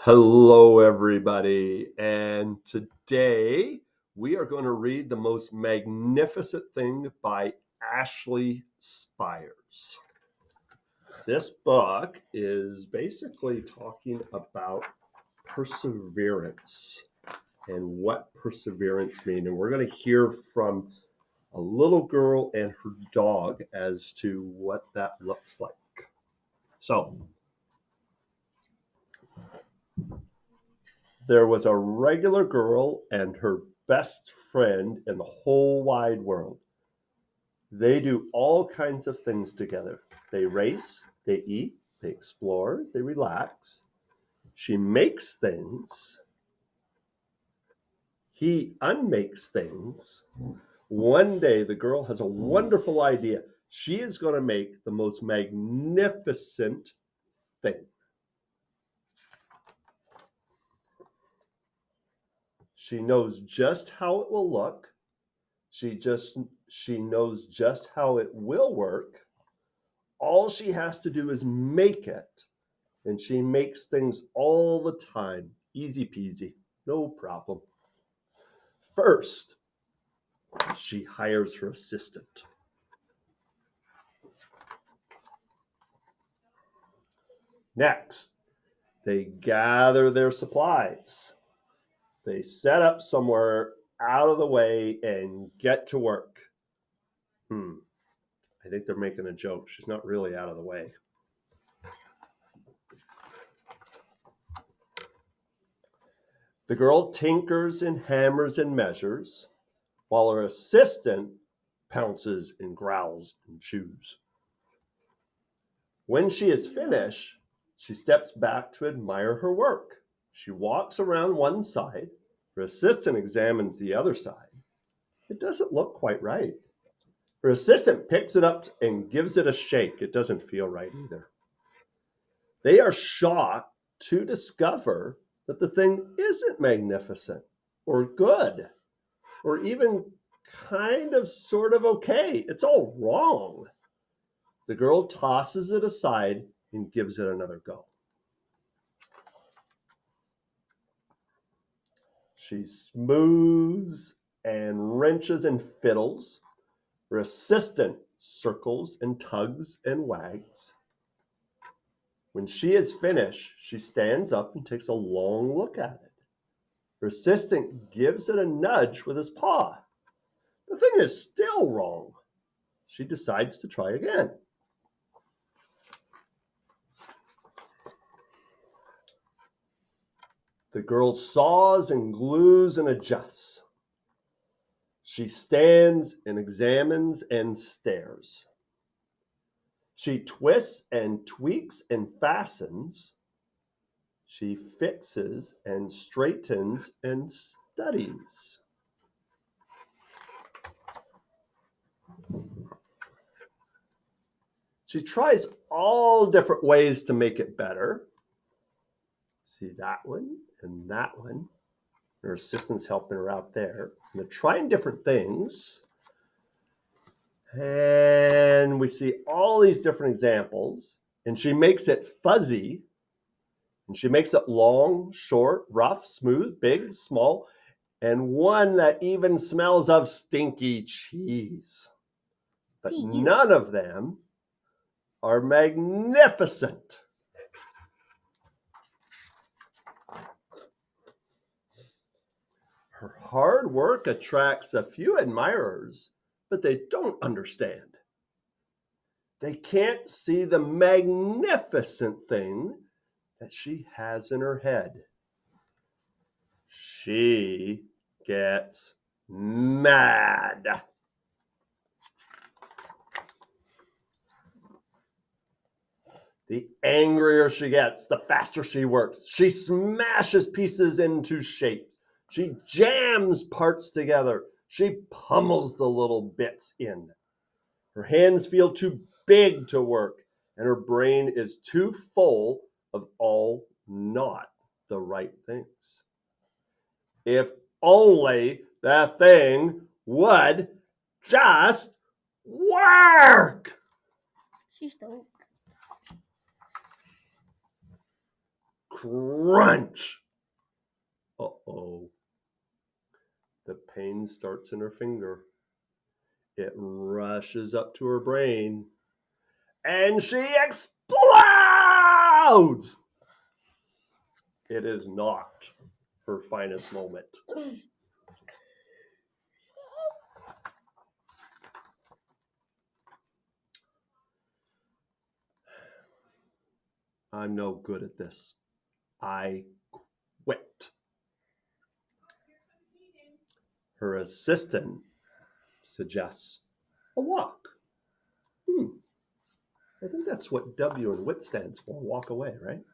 Hello, everybody. And today we are going to read The Most Magnificent Thing by Ashley Spires. This book is basically talking about perseverance and what perseverance means. And we're going to hear from a little girl and her dog as to what that looks like. So, there was a regular girl and her best friend in the whole wide world. They do all kinds of things together. They race, they eat, they explore, they relax. She makes things. He unmakes things. One day, the girl has a wonderful idea. She is going to make the most magnificent thing. She knows just how it will look. She knows just how it will work. All she has to do is make it. And she makes things all the time. Easy peasy, no problem. First, she hires her assistant. Next, they gather their supplies. They set up somewhere out of the way and get to work. I think they're making a joke. She's not really out of the way. The girl tinkers and hammers and measures, while her assistant pounces and growls and chews. When she is finished, she steps back to admire her work. She walks around one side. Her assistant examines the other side. It doesn't look quite right. Her assistant picks it up and gives it a shake. It doesn't feel right either. They are shocked to discover that the thing isn't magnificent or good or even kind of sort of okay. It's all wrong. The girl tosses it aside and gives it another go. She smooths and wrenches and fiddles. Her assistant circles and tugs and wags. When she is finished, she stands up and takes a long look at it. Her assistant gives it a nudge with his paw. The thing is still wrong. She decides to try again. The girl saws and glues and adjusts. She stands and examines and stares. She twists and tweaks and fastens. She fixes and straightens and studies. She tries all different ways to make it better. See that one and that one. Her assistant's helping her out there. And they're trying different things. And we see all these different examples. And she makes it fuzzy. And she makes it long, short, rough, smooth, big, small, and one that even smells of stinky cheese. But none of them are magnificent. Her hard work attracts a few admirers, but they don't understand. They can't see the magnificent thing that she has in her head. She gets mad. The angrier she gets, the faster she works. She smashes pieces into shapes. She jams parts together. She pummels the little bits in. Her hands feel too big to work, and her brain is too full of all not the right things. If only the thing would just work. She's dope. crunch. Uh-oh. The pain starts in her finger. It rushes up to her brain, and she explodes! It is not her finest moment. I'm no good at this. I quit. Her assistant suggests a walk. I think that's what W in WIT stands for, walk away, right?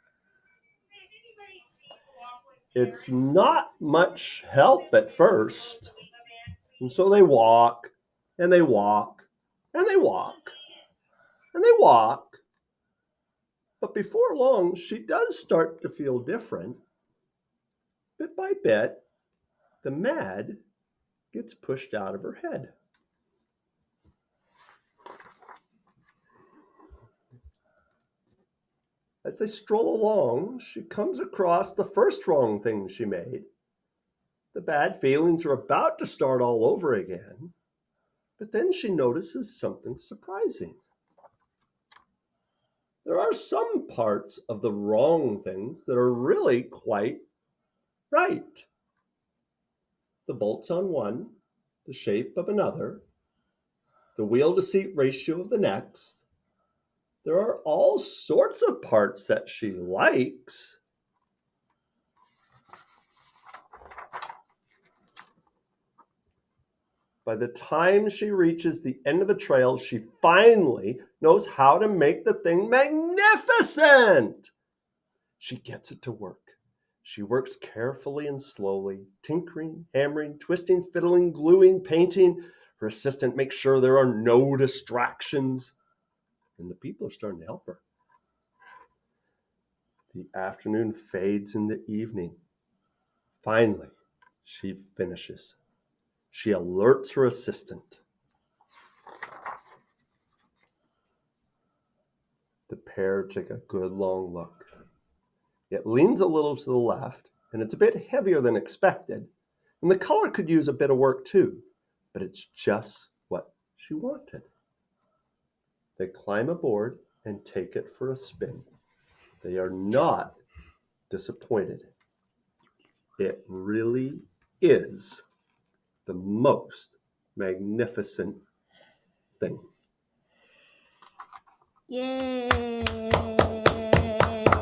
It's not much help at first. And so they walk, and they walk, and they walk, and they walk. But before long, she does start to feel different. Bit by bit, the mad gets pushed out of her head. As they stroll along, she comes across the first wrong thing she made. The bad feelings are about to start all over again, but then she notices something surprising. There are some parts of the wrong things that are really quite right. The bolts on one, the shape of another, the wheel to seat ratio of the next. There are all sorts of parts that she likes. By the time she reaches the end of the trail, she finally knows how to make the thing magnificent. She gets it to work. She works carefully and slowly, tinkering, hammering, twisting, fiddling, gluing, painting. Her assistant makes sure there are no distractions. And the people are starting to help her. The afternoon fades into evening. Finally, she finishes. She alerts her assistant. The pair take a good long look. It leans a little to the left, and it's a bit heavier than expected. And the color could use a bit of work too, but it's just what she wanted. They climb aboard and take it for a spin. They are not disappointed. It really is the most magnificent thing. Yay!